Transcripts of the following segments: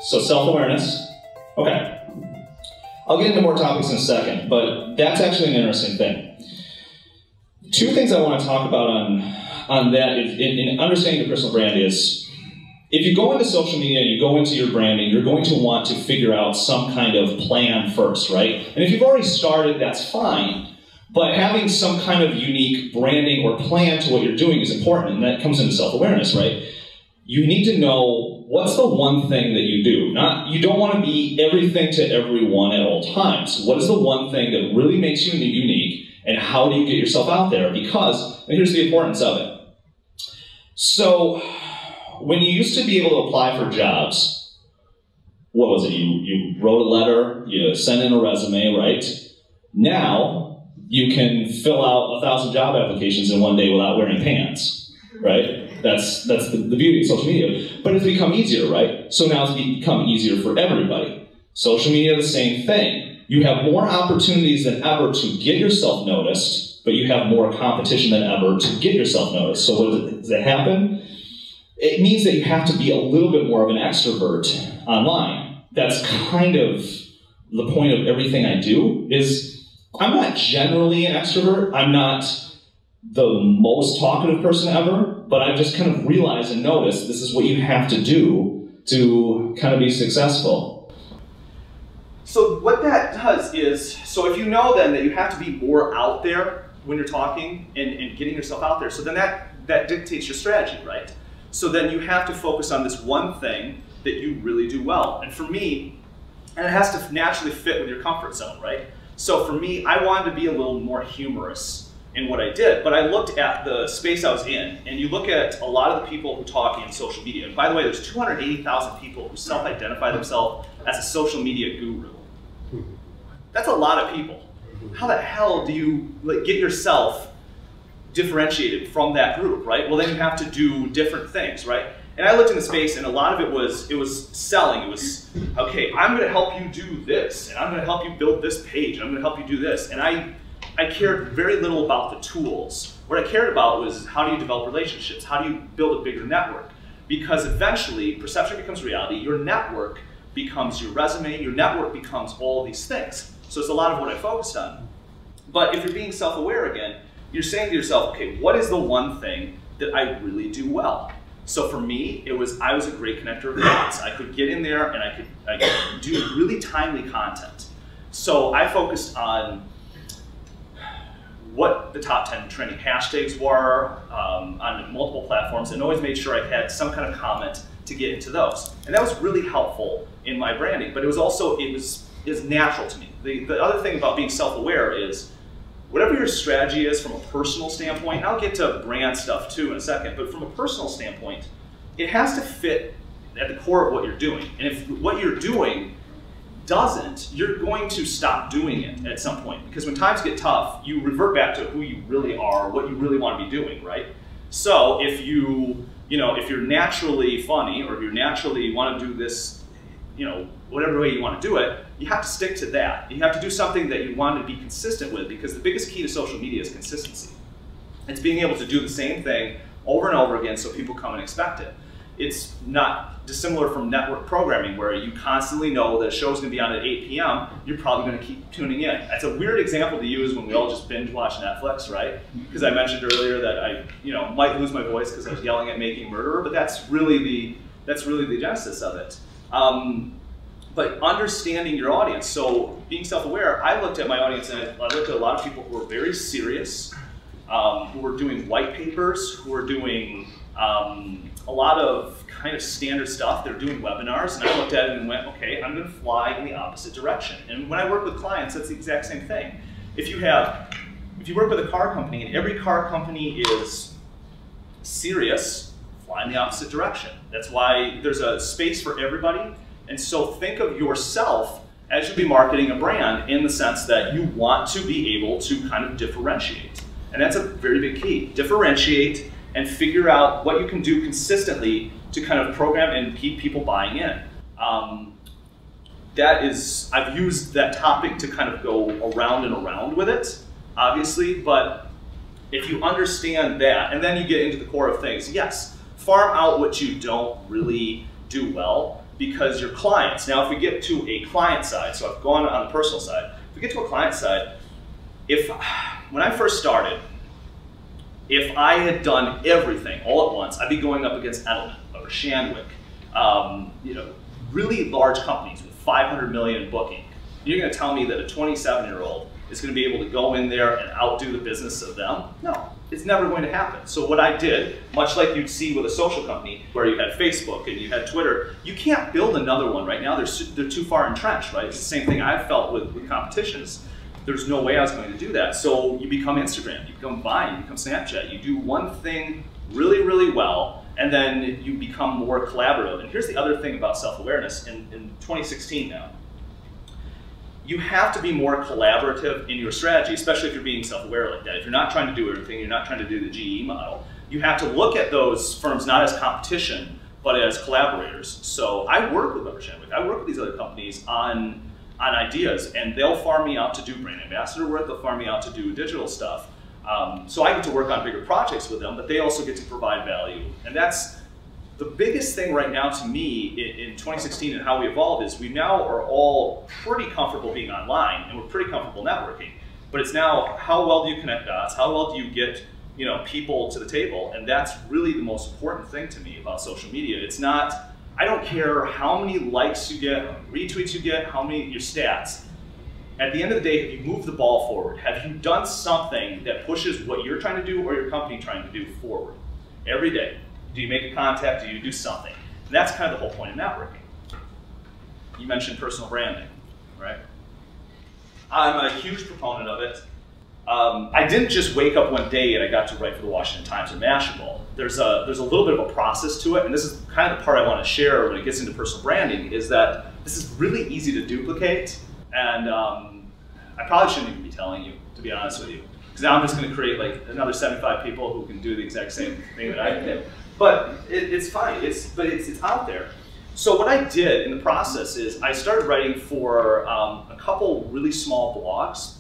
So self-awareness. Okay. I'll get into more topics in a second, but that's actually an interesting thing. Two things I want to talk about on that in understanding the personal brand is, if you go into social media and you go into your branding, you're going to want to figure out some kind of plan first, right? And if you've already started, that's fine. But having some kind of unique branding or plan to what you're doing is important, and that comes into self-awareness, right? You need to know what's the one thing that you do. You don't want to be everything to everyone at all times. What is the one thing that really makes you unique, and how do you get yourself out there? Because, and here's the importance of it. So, when you used to be able to apply for jobs, what was it? You wrote a letter, you sent in a resume, right? Now, you can fill out 1,000 job applications in one day without wearing pants, right? That's the beauty of social media. But it's become easier, right? So now it's become easier for everybody. Social media, the same thing. You have more opportunities than ever to get yourself noticed, but you have more competition than ever to get yourself noticed. So what does that happen? It means that you have to be a little bit more of an extrovert online. That's kind of the point of everything I do, is I'm not generally an extrovert. I'm not the most talkative person ever, but I've just kind of realized and noticed this is what you have to do to kind of be successful. So what that does is, so if you know then that you have to be more out there when you're talking and getting yourself out there, so then that dictates your strategy, right? So then you have to focus on this one thing that you really do well. And for me, and it has to naturally fit with your comfort zone, right? So for me, I wanted to be a little more humorous in what I did, but I looked at the space I was in, and you look at a lot of the people who talk in social media, and by the way, there's 280,000 people who self-identify themselves as a social media guru. That's a lot of people. How the hell do you get yourself differentiated from that group, right? Well, then you have to do different things, right? And I looked in the space, and a lot of it was selling. It was, okay, I'm going to help you do this, and I'm going to help you build this page, and I'm going to help you do this. And I cared very little about the tools. What I cared about was, how do you develop relationships? How do you build a bigger network? Because eventually, perception becomes reality. Your network becomes your resume. Your network becomes all these things. So it's a lot of what I focused on. But if you're being self-aware again, you're saying to yourself, okay, what is the one thing that I really do well? So for me, I was a great connector of dots. I could get in there and I could do really timely content. So I focused on what the top 10 trending hashtags were on multiple platforms, and always made sure I had some kind of comment to get into those. And that was really helpful in my branding, but it was also, it was natural to me. The other thing about being self-aware is, whatever your strategy is from a personal standpoint, and I'll get to brand stuff too in a second, but from a personal standpoint, it has to fit at the core of what you're doing. And if what you're doing doesn't, you're going to stop doing it at some point. Because when times get tough, you revert back to who you really are, what you really want to be doing, right? So if if you're naturally funny, or if you naturally want to do this, whatever way you want to do it, you have to stick to that. You have to do something that you want to be consistent with, because the biggest key to social media is consistency. It's being able to do the same thing over and over again so people come and expect it. It's not dissimilar from network programming, where you constantly know that a show's going to be on at 8 p.m., you're probably going to keep tuning in. That's a weird example to use when we all just binge watch Netflix, right? Because I mentioned earlier that I might lose my voice because I was yelling at Making Murderer, but that's really the genesis of it. But understanding your audience, so being self-aware, I looked at my audience and I looked at a lot of people who were very serious, who were doing white papers, who were doing a lot of kind of standard stuff. They're doing webinars, and I looked at it and went, okay, I'm going to fly in the opposite direction. And when I work with clients, that's the exact same thing. If you work with a car company and every car company is serious, fly in the opposite direction. That's why there's a space for everybody. And so think of yourself as you'll be marketing a brand, in the sense that you want to be able to kind of differentiate. And that's a very big key. Differentiate and figure out what you can do consistently to kind of program and keep people buying in. I've used that topic to kind of go around and around with it, obviously, but if you understand that, and then you get into the core of things, yes, farm out what you don't really do well, because your clients, now if we get to a client side, so I've gone on the personal side, if we get to a client side, when I first started, if I had done everything all at once, I'd be going up against Edelman or Shandwick, really large companies with 500 million booking. You're going to tell me that a 27-year-old is going to be able to go in there and outdo the business of them? No, it's never going to happen. So what I did, much like you'd see with a social company where you had Facebook and you had Twitter, you can't build another one right now. They're too far entrenched, right? It's the same thing I've felt with competitions. There's no way I was going to do that. So you become Instagram, you become Vine, you become Snapchat. You do one thing really, really well, and then you become more collaborative. And here's the other thing about self-awareness in 2016 now. You have to be more collaborative in your strategy, especially if you're being self-aware like that. If you're not trying to do everything, you're not trying to do the GE model, you have to look at those firms not as competition, but as collaborators. So I work with Shandwick. I work with these other companies on ideas, and they'll farm me out to do brand ambassador work, they'll farm me out to do digital stuff. So I get to work on bigger projects with them, but they also get to provide value. And that's the biggest thing right now to me in 2016 and how we evolved is we now are all pretty comfortable being online and we're pretty comfortable networking. But it's now how well do you connect dots, how well do you get people to the table, and that's really the most important thing to me about social media. It's not, I don't care how many likes you get, retweets you get, how many your stats. At the end of the day, have you moved the ball forward? Have you done something that pushes what you're trying to do or your company trying to do forward every day? Do you make a contact? Do you do something? And that's kind of the whole point of networking. You mentioned personal branding, right? I'm a huge proponent of it. I didn't just wake up one day and I got to write for the Washington Times or Mashable. There's a little bit of a process to it, and this is kind of the part I want to share when it gets into personal branding, is that this is really easy to duplicate, and I probably shouldn't even be telling you, to be honest with you, because now I'm just going to create like another 75 people who can do the exact same thing that I did. But it's fine, it's out there. So what I did in the process is I started writing for a couple really small blogs,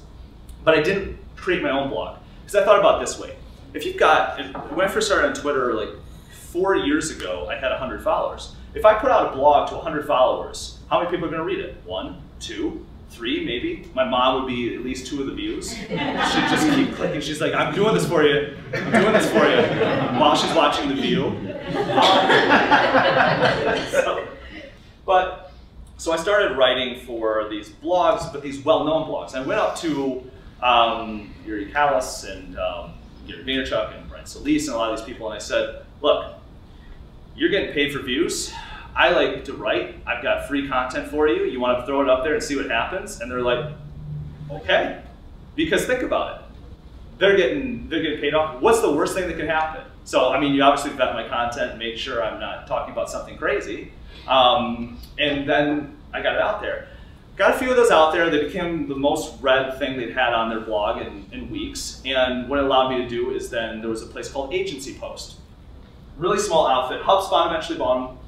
but I didn't create my own blog. Because I thought about it this way. When I first started on Twitter like 4 years ago, I had 100 followers. If I put out a blog to 100 followers, how many people are going to read it? 1, 2, 3, maybe. My mom would be at least 2 of the views. She'd just keep clicking. She's like, I'm doing this for you. I'm doing this for you. While she's watching The View. So I started writing for these blogs, but these well-known blogs. I went up to Yuri Callis and Gary Vaynerchuk and Brent Solis and a lot of these people, and I said, look, you're getting paid for views. I like to write. I've got free content for you. You want to throw it up there and see what happens? And they're like, okay. Because think about it. They're getting paid off. What's the worst thing that can happen? So, I mean, you obviously vet my content and make sure I'm not talking about something crazy. And then I got it out there. Got a few of those out there. They became the most read thing they'd had on their blog in weeks. And what it allowed me to do is then there was a place called Agency Post. Really small outfit. HubSpot eventually bought them.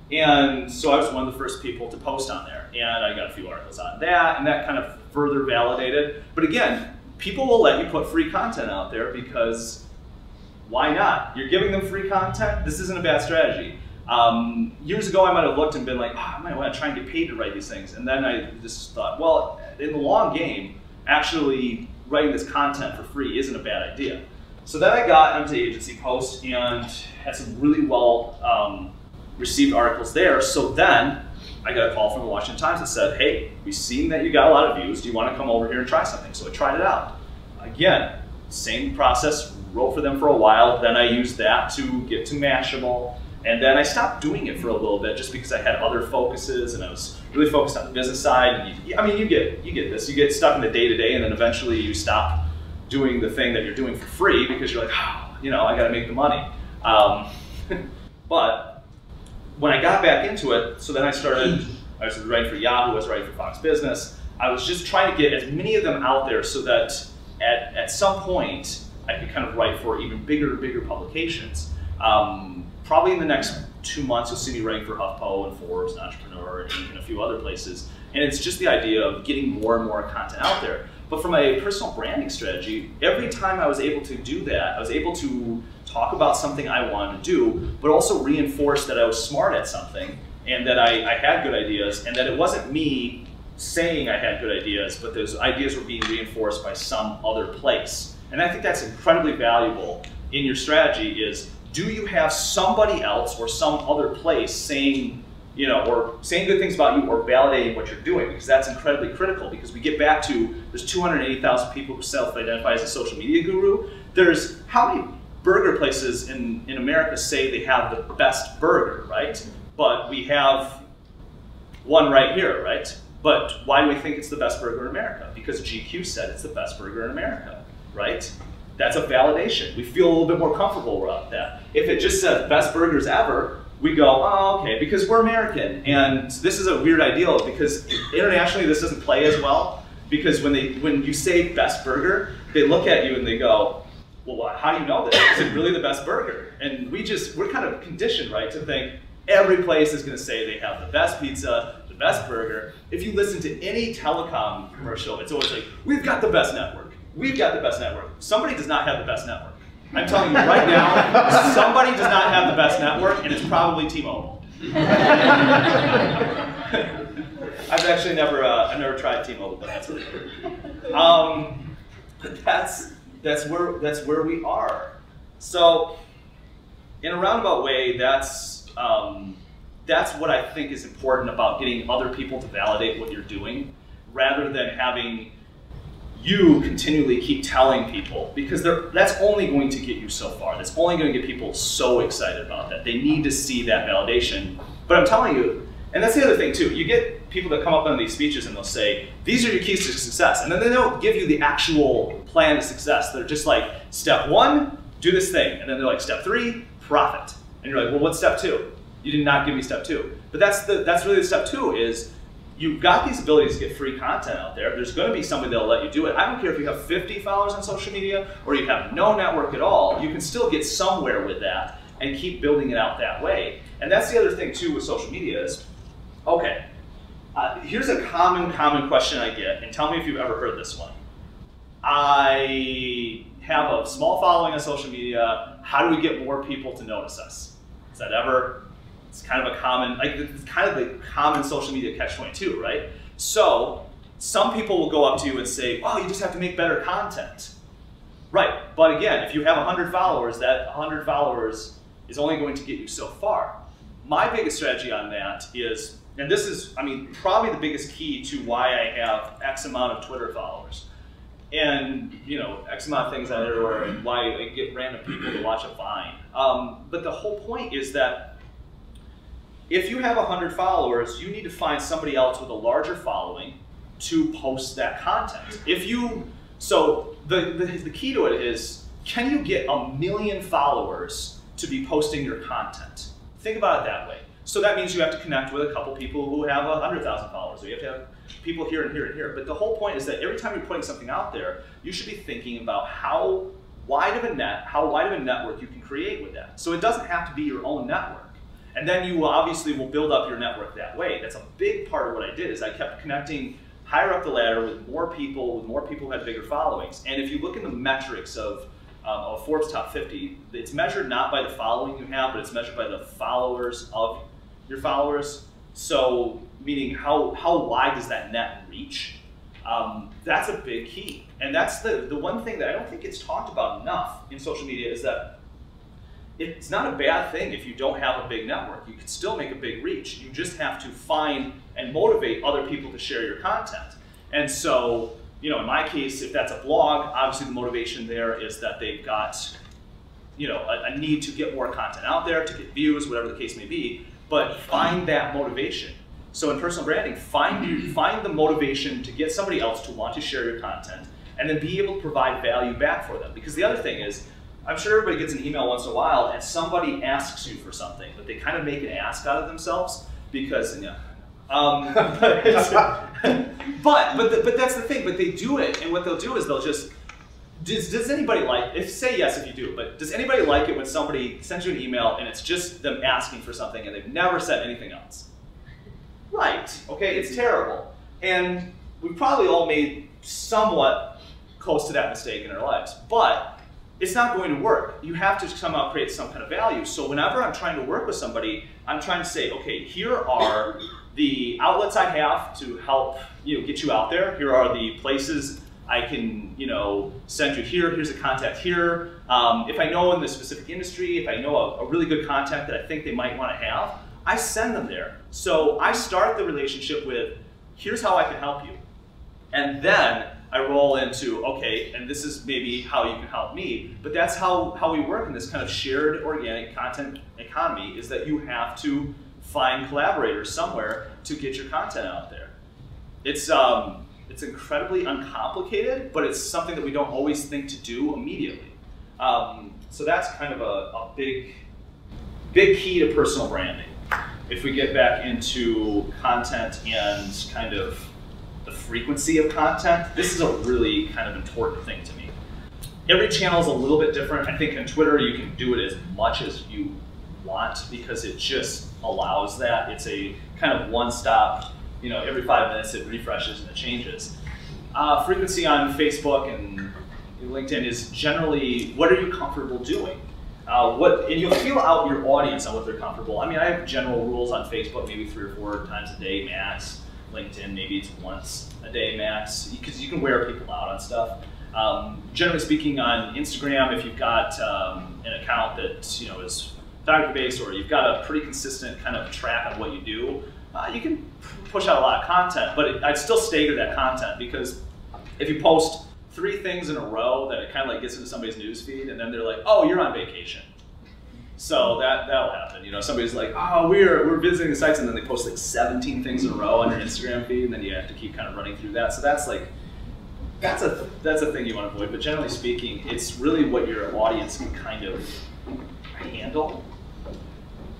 And so I was one of the first people to post on there. And I got a few articles on that, and that kind of further validated. But again, people will let you put free content out there because why not? You're giving them free content. This isn't a bad strategy. Years ago, I might have looked and been like, I might want to try and get paid to write these things. And then I just thought, well, in the long game, actually writing this content for free isn't a bad idea. So then I got onto the Agency Post and had some really well received articles there. So then I got a call from the Washington Times that said, hey, we've seen that you got a lot of views. Do you want to come over here and try something? So I tried it out. Again, same process, wrote for them for a while. Then I used that to get to Mashable. And then I stopped doing it for a little bit just because I had other focuses and I was really focused on the business side. And I mean, you get this. You get stuck in the day-to-day, and then eventually you stop doing the thing that you're doing for free because you're like, oh, I got to make the money. But when I got back into it, so then I was writing for Yahoo, I was writing for Fox Business. I was just trying to get as many of them out there so that at some point I could kind of write for even bigger publications. Probably in the next 2 months, you'll see me writing for HuffPo and Forbes and Entrepreneur and Inc. and a few other places. And it's just the idea of getting more and more content out there. But from a personal branding strategy, every time I was able to do that, I was able to talk about something I wanted to do, but also reinforce that I was smart at something. and that I had good ideas, and that it wasn't me saying I had good ideas, but those ideas were being reinforced by some other place. And I think that's incredibly valuable in your strategy is, do you have somebody else or some other place saying, you know, or saying good things about you or validating what you're doing? Because that's incredibly critical, because we get back to, there's 280,000 people who self-identify as a social media guru. There's, how many burger places in America say they have the best burger, right? But we have one right here, right? But why do we think it's the best burger in America? Because GQ said it's the best burger in America, right? That's a validation. We feel a little bit more comfortable about that. If it just says best burgers ever, we go, oh, okay, because we're American. And this is a weird ideal, because internationally this doesn't play as well, because when you say best burger, they look at you and they go, well, how do you know that? Is it really the best burger? And we're kind of conditioned, right, to think every place is gonna say they have the best pizza, the best burger. If you listen to any telecom commercial, it's always like, we've got the best network. We've got the best network. Somebody does not have the best network. I'm telling you right now, somebody does not have the best network, and it's probably T-Mobile. I've actually never tried T-Mobile, but that's what but that's where we are. So, in a roundabout way, that's what I think is important about getting other people to validate what you're doing, rather than having you continually keep telling people, because that's only going to get you so far. That's only going to get people so excited about that. They need to see that validation. But I'm telling you, and that's the other thing too, you get people that come up on these speeches and they'll say, these are your keys to success. And then they don't give you the actual plan to success. They're just like, step 1, do this thing. And then they're like, step 3, profit. And you're like, well, what's step 2? You did not give me step 2. But that's really the step 2 is, you've got these abilities to get free content out there. There's going to be somebody that'll let you do it. I don't care if you have 50 followers on social media or you have no network at all. You can still get somewhere with that and keep building it out that way. And that's the other thing too with social media is, okay, here's a common question I get, and tell me if you've ever heard this one. I have a small following on social media. How do we get more people to notice us? Is that ever? It's kind of a common, it's kind of the common social media catch-22, right? So some people will go up to you and say, oh, you just have to make better content. Right, but again, if you have 100 followers, that 100 followers is only going to get you so far. My biggest strategy on that is, and this is, I mean, probably the biggest key to why I have X amount of Twitter followers. And, you know, X amount of things out everywhere, and why I get random people to watch a Vine. But the whole point is that if you have 100 followers, you need to find somebody else with a larger following to post that content. So the key to it is, can you get 1 million followers to be posting your content? Think about it that way. So that means you have to connect with a couple people who have 100,000 followers, or you have to have people here and here and here. But the whole point is that every time you're putting something out there, you should be thinking about how wide of a network you can create with that. So it doesn't have to be your own network. And then you obviously will build up your network that way. That's a big part of what I did, is I kept connecting higher up the ladder with more people who had bigger followings. And if you look in the metrics of Forbes Top 50, it's measured not by the following you have, but it's measured by the followers of your followers. So meaning how wide does that net reach? That's a big key. And that's the one thing that I don't think gets talked about enough in social media, is that it's not a bad thing if you don't have a big network. You can still make a big reach. You just have to find and motivate other people to share your content. And so, you know, in my case, if that's a blog, obviously the motivation there is that they've got, you know, a need to get more content out there, to get views, whatever the case may be. But find that motivation. So in personal branding, find the motivation to get somebody else to want to share your content, and then be able to provide value back for them. Because the other thing is, I'm sure everybody gets an email once in a while and somebody asks you for something, but they kind of make an ask out of themselves because, yeah. But that's the thing, but they do it, and what they'll do is they'll just, does anybody like, say yes if you do, but does anybody like it when somebody sends you an email and it's just them asking for something and they've never said anything else? Right, okay, it's terrible. And we've probably all made somewhat close to that mistake in our lives, but it's not going to work. You have to somehow create some kind of value. So whenever I'm trying to work with somebody, I'm trying to say, okay, here are the outlets I have to help get you out there. Here are the places I can send you here. Here's a contact here. If I know in the specific industry, if I know a really good contact that I think they might want to have, I send them there. So I start the relationship with, here's how I can help you. And then I roll into, okay, and this is maybe how you can help me, but that's how we work in this kind of shared organic content economy, is that you have to find collaborators somewhere to get your content out there. It's incredibly uncomplicated, but it's something that we don't always think to do immediately. So that's kind of a big key to personal branding. If we get back into content and kind of the frequency of content, this is a really kind of important thing to me. Every channel is a little bit different. I think on Twitter you can do it as much as you want because it just allows that. It's a kind of one-stop, every 5 minutes it refreshes and it changes. Frequency on Facebook and LinkedIn is generally, what are you comfortable doing? And you'll feel out your audience on what they're comfortable. I mean, I have general rules on Facebook, maybe 3 or 4 times a day max. LinkedIn, maybe it's once a day max, because you can wear people out on stuff. Generally speaking, on Instagram, if you've got an account that is photography-based, or you've got a pretty consistent kind of track on what you do, you can push out a lot of content, but I'd still stagger that content, because if you post 3 things in a row, that it kind of like gets into somebody's newsfeed, and then they're like, oh, you're on vacation. So that'll happen. Somebody's like, oh, we're visiting the sites, and then they post like 17 things in a row on your Instagram feed, and then you have to keep kind of running through that. So that's a thing you want to avoid. But generally speaking, it's really what your audience can kind of handle,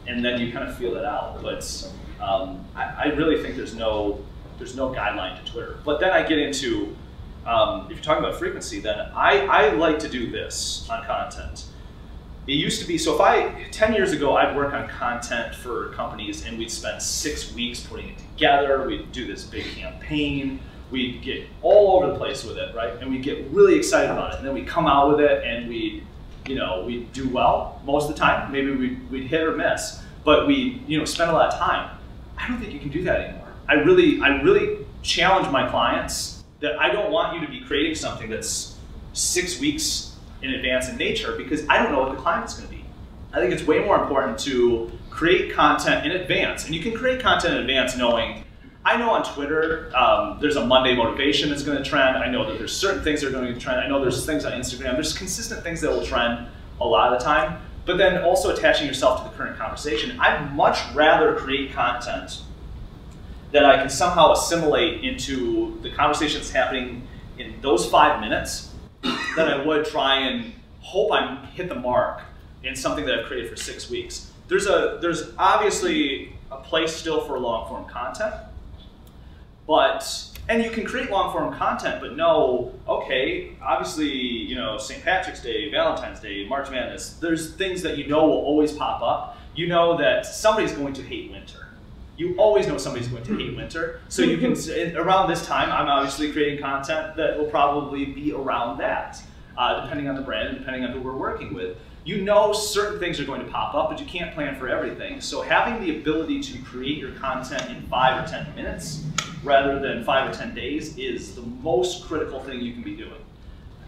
and then you kind of feel it out. But I really think there's no guideline to Twitter. But then I get into, if you're talking about frequency, then I like to do this on content. It used to be, so 10 years ago, I'd work on content for companies and we'd spend 6 weeks putting it together. We'd do this big campaign. We'd get all over the place with it, right? And we'd get really excited about it. And then we'd come out with it and we'd do well most of the time. Maybe we'd hit or miss, but we spend a lot of time. I don't think you can do that anymore. I really challenge my clients that I don't want you to be creating something that's 6 weeks in advance in nature, because I don't know what the climate's going to be. I think it's way more important to create content in advance. And you can create content in advance knowing, I know on Twitter, there's a Monday motivation that's going to trend. I know that there's certain things that are going to trend. I know there's things on Instagram. There's consistent things that will trend a lot of the time. But then also attaching yourself to the current conversation. I'd much rather create content that I can somehow assimilate into the conversation that's happening in those 5 minutes than I would try and hope I hit the mark in something that I've created for 6 weeks. There's obviously a place still for long form content, and you can create long form content, but know, okay, obviously, St. Patrick's Day, Valentine's Day, March Madness, there's things that will always pop up. You know that somebody's going to hate winter. You always know somebody's going to hate winter. So you can, around this time, I'm obviously creating content that will probably be around that, depending on the brand and depending on who we're working with. Certain things are going to pop up, but you can't plan for everything. So having the ability to create your content in 5 or 10 minutes, rather than 5 or 10 days, is the most critical thing you can be doing.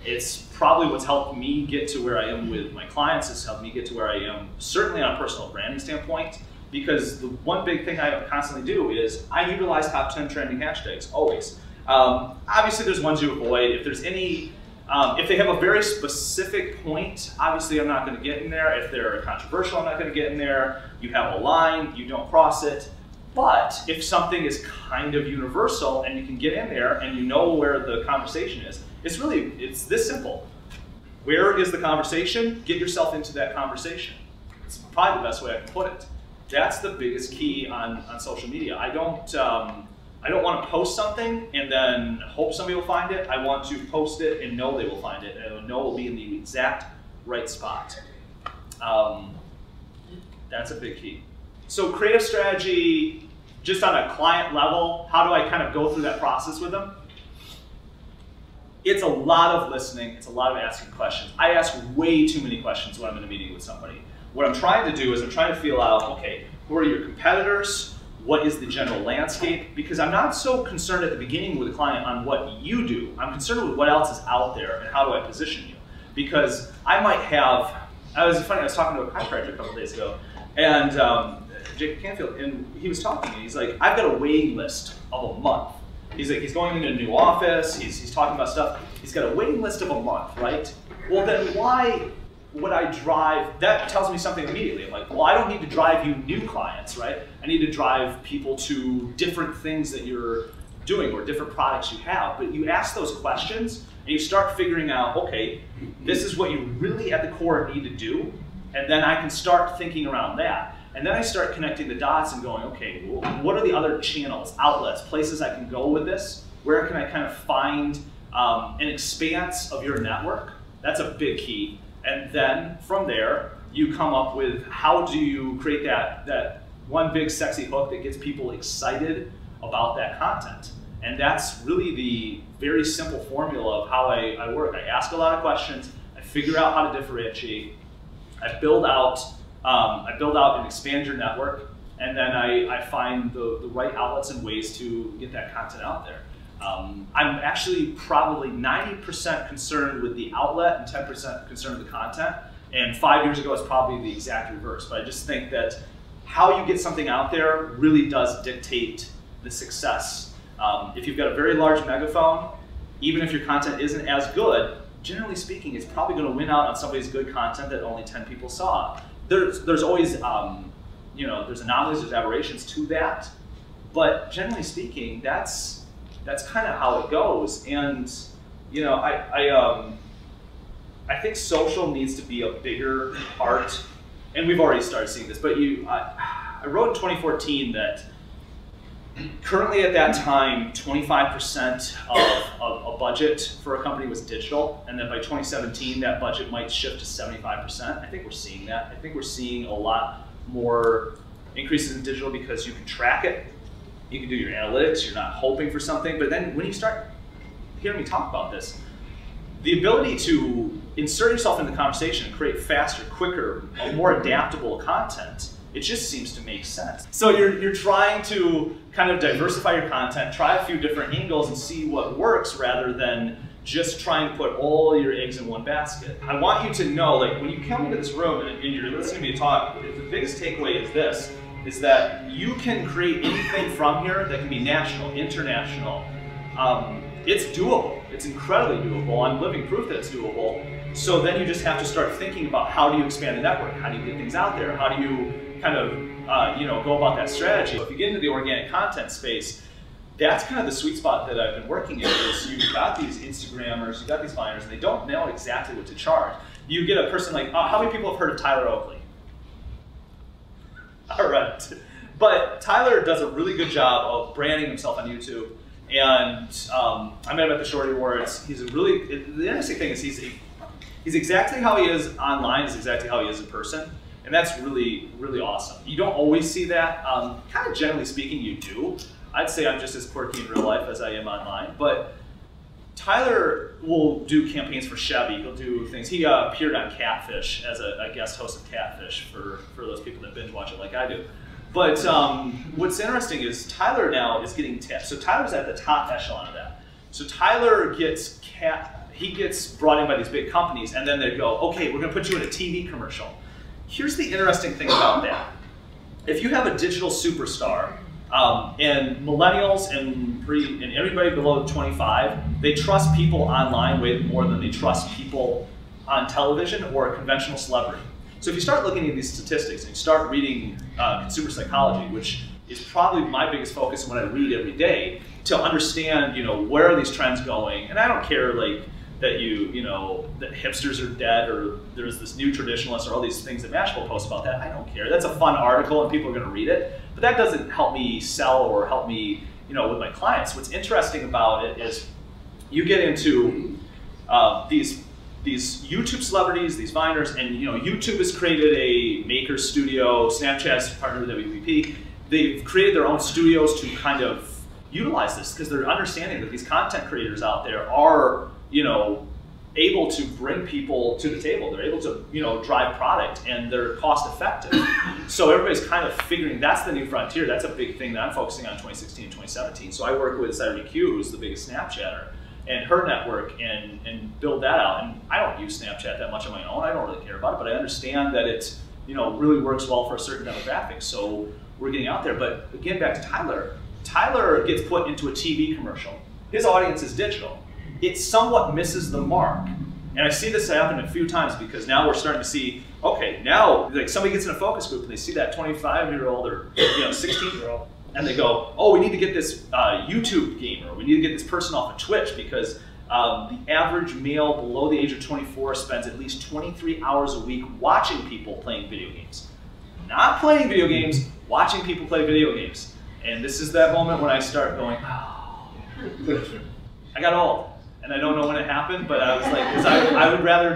It's probably what's helped me get to where I am with my clients. It's helped me get to where I am, certainly on a personal branding standpoint. Because the one big thing I constantly do is I utilize top 10 trending hashtags, always. Obviously there's ones you avoid. If there's any, if they have a very specific point, obviously I'm not gonna get in there. If they're controversial, I'm not gonna get in there. You have a line, you don't cross it. But if something is kind of universal and you can get in there and you know where the conversation is, it's this simple. Where is the conversation? Get yourself into that conversation. It's probably the best way I can put it. That's the biggest key on social media. I don't want to post something and then hope somebody will find it. I want to post it and know they will find it, and know it will be in the exact right spot. That's a big key. So creative strategy, just on a client level, how do I kind of go through that process with them? it's a lot of listening, it's a lot of asking questions. I ask way too many questions when I'm in a meeting with somebody. What I'm trying to do is I'm trying to feel out, okay, who are your competitors? What is the general landscape? Because I'm not so concerned at the beginning with a client on what you do. I'm concerned with what else is out there and how do I position you. Because I might have, I was talking to a chiropractor a couple days ago, and Jacob Canfield, and he was talking, and he's like, I've got a waiting list of a month. He's like, he's going into a new office, he's talking about stuff, he's got a waiting list of a month, right? Well then why would I drive, that tells me something immediately. I'm like, well, I don't need to drive you new clients, right? I need to drive people to different things that you're doing or different products you have. But you ask those questions and you start figuring out, okay, this is what you really at the core need to do. And then I can start thinking around that. And then I start connecting the dots and going, okay, well, what are the other channels, outlets, places I can go with this? Where can I kind of find an expanse of your network? That's a big key. And then from there, you come up with how do you create that one big sexy hook that gets people excited about that content. And that's really the very simple formula of how I work. I ask a lot of questions, I figure out how to differentiate, I build out and expand your network, and then I find the right outlets and ways to get that content out there. I'm actually probably 90% concerned with the outlet and 10% concerned with the content. And 5 years ago, it's probably the exact reverse. But I just think that how you get something out there really does dictate the success. If you've got a very large megaphone, even if your content isn't as good, generally speaking, it's probably going to win out on somebody's good content that only 10 people saw. There's always, you know, there's anomalies, there's aberrations to that. But generally speaking, that's kind of how it goes. And you know, I think social needs to be a bigger part, and we've already started seeing this. But I wrote in 2014 that currently at that time, 25% of a budget for a company was digital, and then by 2017, that budget might shift to 75%. I think we're seeing that. I think we're seeing a lot more increases in digital because you can track it. You can do your analytics, you're not hoping for something, but then when you start hearing me talk about this, the ability to insert yourself in the conversation and create faster, quicker, more adaptable content, it just seems to make sense. So you're trying to kind of diversify your content, try a few different angles and see what works rather than just trying to put all your eggs in one basket. I want you to know, like when you come into this room and you're listening to me talk, the biggest takeaway is this, is that you can create anything from here that can be national, international. It's doable. It's incredibly doable. I'm living proof that it's doable. So then you just have to start thinking about how do you expand the network? How do you get things out there? How do you kind of you know, go about that strategy? So if you get into the organic content space, that's kind of the sweet spot that I've been working in. Is you've got these Instagrammers, you've got these Viners, and they don't know exactly what to charge. You get a person like, how many people have heard of Tyler Oakley? All right, but Tyler does a really good job of branding himself on YouTube, and I met him at the Shorty Awards. He's a really, the interesting thing is he's exactly how he is online is exactly how he is in person, and that's really, really awesome. You don't always see that. Kind of generally speaking, you do. I'd say I'm just as quirky in real life as I am online, but Tyler will do campaigns for Chevy. He'll do things. He appeared on Catfish as a guest host of Catfish for those people that binge watch it like I do. But what's interesting is Tyler now is getting tapped. So Tyler's at the top echelon of that. So Tyler gets brought in by these big companies, and then they go, okay, we're going to put you in a TV commercial. Here's the interesting thing about that. If you have a digital superstar, and millennials and everybody below 25, they trust people online way more than they trust people on television or a conventional celebrity. So if you start looking at these statistics and you start reading consumer psychology, which is probably my biggest focus and what I read every day, to understand, you know, where are these trends going, and I don't care like that that hipsters are dead or there's this new traditionalist or all these things that Mashable posts about that. I don't care. That's a fun article and people are going to read it, but that doesn't help me sell or help me, you know, with my clients. What's interesting about it is you get into these YouTube celebrities, these Viners, and you know, YouTube has created a maker studio. Snapchat's partnered with WPP. They've created their own studios to kind of utilize this because they're understanding that these content creators out there are, able to bring people to the table. They're able to, drive product, and they're cost effective. So everybody's kind of figuring that's the new frontier. That's a big thing that I'm focusing on 2016 and 2017. So I work with CyberDQ, who's the biggest Snapchatter, and her network, and build that out. And I don't use Snapchat that much on my own. I don't really care about it, but I understand that it, really works well for a certain demographic. So we're getting out there. But again, back to Tyler. Tyler gets put into a TV commercial. His audience is digital. It somewhat misses the mark. And I see this happen a few times, because now we're starting to see, okay, now like somebody gets in a focus group and they see that 25-year-old or 16-year-old, and they go, oh, we need to get this YouTube gamer, we need to get this person off of Twitch, because the average male below the age of 24 spends at least 23 hours a week watching people playing video games. Not playing video games, watching people play video games. And this is that moment when I start going, oh, I got old. And I don't know when it happened, but I was like, I would rather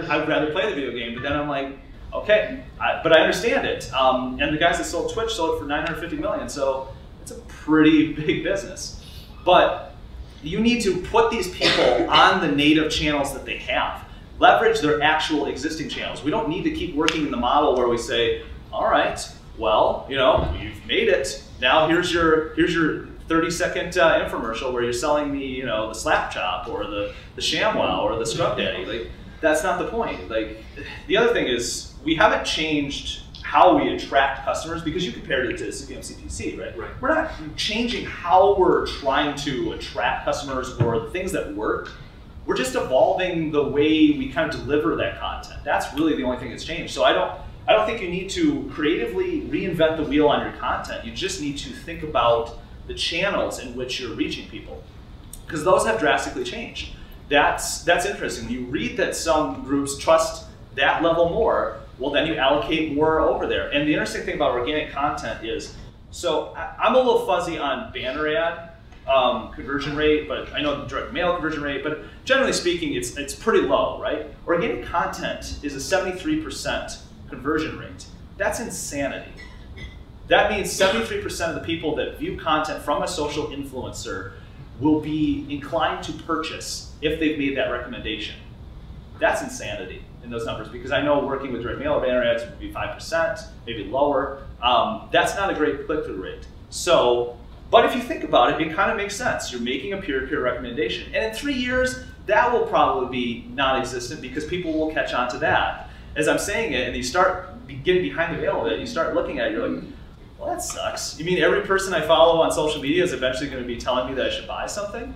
play the video game. But then I'm like, okay, but I understand it. And the guys that sold Twitch sold it for $950 million, so it's a pretty big business. But you need to put these people on the native channels that they have. Leverage their actual existing channels. We don't need to keep working in the model where we say, all right, well, you've made it. Now here's your 30-second infomercial where you're selling me, the slap chop or the ShamWow or the Scrub Daddy. Like, that's not the point. Like, the other thing is, we haven't changed how we attract customers, because you compared it to CPC, right? We're not changing how we're trying to attract customers or the things that work. We're just evolving the way we kind of deliver that content. That's really the only thing that's changed. So I don't think you need to creatively reinvent the wheel on your content. You just need to think about the channels in which you're reaching people, because those have drastically changed. That's interesting. You read that some groups trust that level more, well, then you allocate more over there. And the interesting thing about organic content is, so I'm a little fuzzy on banner ad conversion rate, but I know the direct mail conversion rate, but generally speaking, it's pretty low, right? Organic content is a 73% conversion rate. That's insanity. That means 73% of the people that view content from a social influencer will be inclined to purchase if they've made that recommendation. That's insanity in those numbers, because I know working with direct mail or banner ads would be 5%, maybe lower. That's not a great click-through rate. So, but if you think about it, it kind of makes sense. You're making a peer-to-peer recommendation. And in 3 years, that will probably be non-existent, because people will catch on to that. As I'm saying it, and you start getting behind the veil of it, you start looking at it, you're like, well, that sucks. You mean every person I follow on social media is eventually going to be telling me that I should buy something?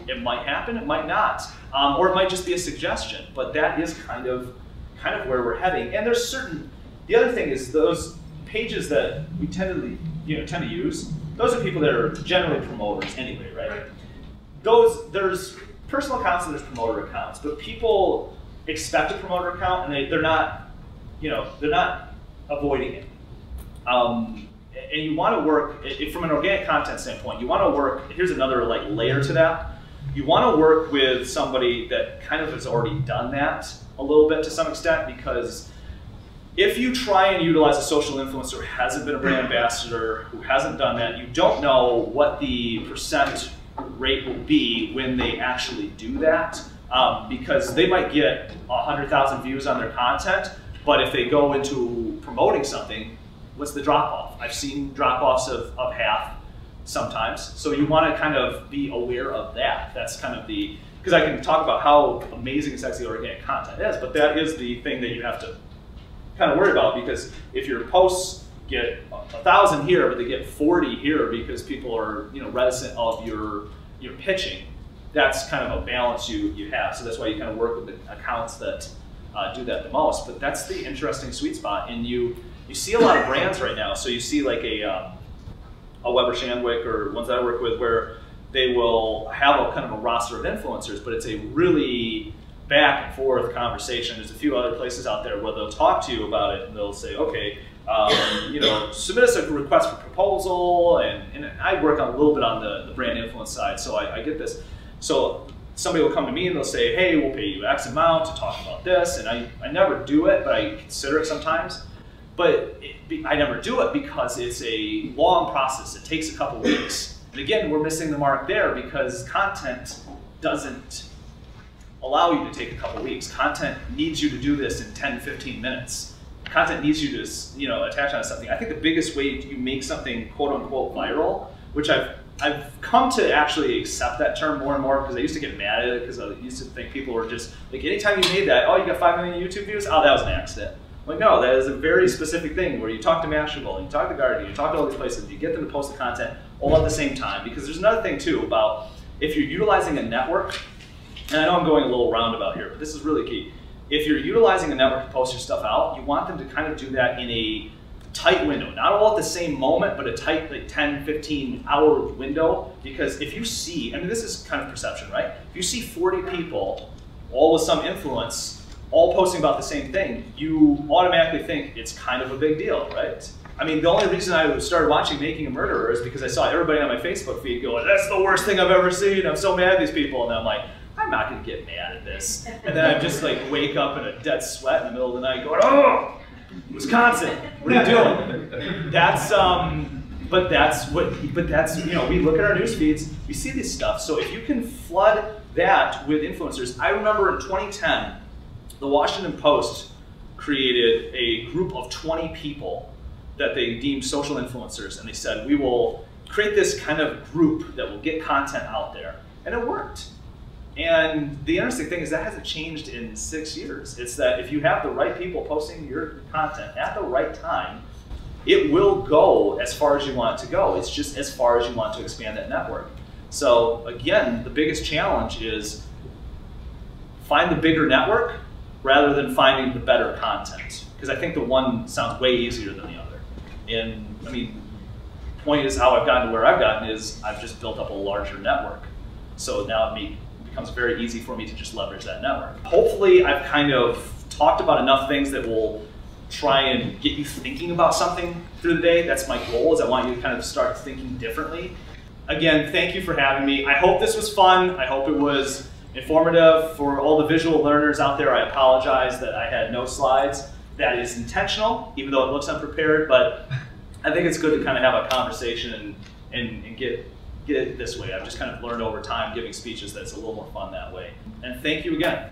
It might happen, it might not. Or it might just be a suggestion, but that is kind of where we're heading. And there's the other thing is, those pages that we tend to use, those are people that are generally promoters anyway, right? There's personal accounts and there's promoter accounts, but people expect a promoter account, and they're not avoiding it. And you want to work, from an organic content standpoint, you want to work, here's another layer to that. You want to work with somebody that kind of has already done that a little bit to some extent, because if you try and utilize a social influencer who hasn't been a brand ambassador, who hasn't done that, you don't know what the percent rate will be when they actually do that, because they might get 100,000 views on their content, but if they go into promoting something, what's the drop-off? I've seen drop-offs of half sometimes. So you want to kind of be aware of that. That's kind of because I can talk about how amazing and sexy organic content is, but that is the thing that you have to kind of worry about, because if your posts get 1,000 here, but they get 40 here because people are reticent of your pitching, that's kind of a balance you have. So that's why you kind of work with the accounts that do that the most. But that's the interesting sweet spot. And you see a lot of brands right now. So you see like a Weber Shandwick or ones that I work with, where they will have a kind of a roster of influencers, but it's a really back and forth conversation. There's a few other places out there where they'll talk to you about it, and they'll say, okay, submit us a request for proposal, and I work on a little bit on the brand influence side, so I get this. So somebody will come to me and they'll say, hey, we'll pay you X amount to talk about this, and I never do it, but I consider it sometimes. But I never do it because it's a long process. It takes a couple weeks. And again, we're missing the mark there because content doesn't allow you to take a couple weeks. Content needs you to do this in 10, 15 minutes. Content needs you to, attach on something. I think the biggest way you make something quote unquote viral, which I've come to actually accept that term more and more, because I used to get mad at it because I used to think people were just like, anytime you made that, oh, you got 5 million YouTube views? Oh, that was an accident. I'm like, no, that is a very specific thing where you talk to Mashable, you talk to Guardian, you talk to all these places, you get them to post the content all at the same time. Because there's another thing too about if you're utilizing a network, and I know I'm going a little roundabout here, but this is really key. If you're utilizing a network to post your stuff out, you want them to kind of do that in a tight window. Not all at the same moment, but a tight, like 10, 15 hour window. Because if you see, I mean, this is kind of perception, right? If you see 40 people, all with some influence, all posting about the same thing, you automatically think it's kind of a big deal, right? I mean, the only reason I started watching Making a Murderer is because I saw everybody on my Facebook feed going, that's the worst thing I've ever seen, I'm so mad at these people. And I'm like, I'm not gonna get mad at this. And then I just like wake up in a dead sweat in the middle of the night going, oh, Wisconsin, what are you doing? That's, but that's, we look at our news feeds, we see this stuff. So if you can flood that with influencers, I remember in 2010, the Washington Post created a group of 20 people that they deemed social influencers, and they said, we will create this kind of group that will get content out there. And it worked. And the interesting thing is that hasn't changed in 6 years. It's that if you have the right people posting your content at the right time, it will go as far as you want it to go. It's just as far as you want to expand that network. So again, the biggest challenge is find the bigger network rather than finding the better content. Because I think the one sounds way easier than the other. And I mean, the point is how I've gotten to where I've gotten is I've just built up a larger network. So now it becomes very easy for me to just leverage that network. Hopefully I've kind of talked about enough things that will try and get you thinking about something through the day. That's my goal, is I want you to kind of start thinking differently. Again, thank you for having me. I hope this was fun. I hope it was informative. For all the visual learners out there, I apologize that I had no slides. That is intentional, even though it looks unprepared, but I think it's good to kind of have a conversation and get it this way. I've just kind of learned over time giving speeches that it's a little more fun that way. And thank you again.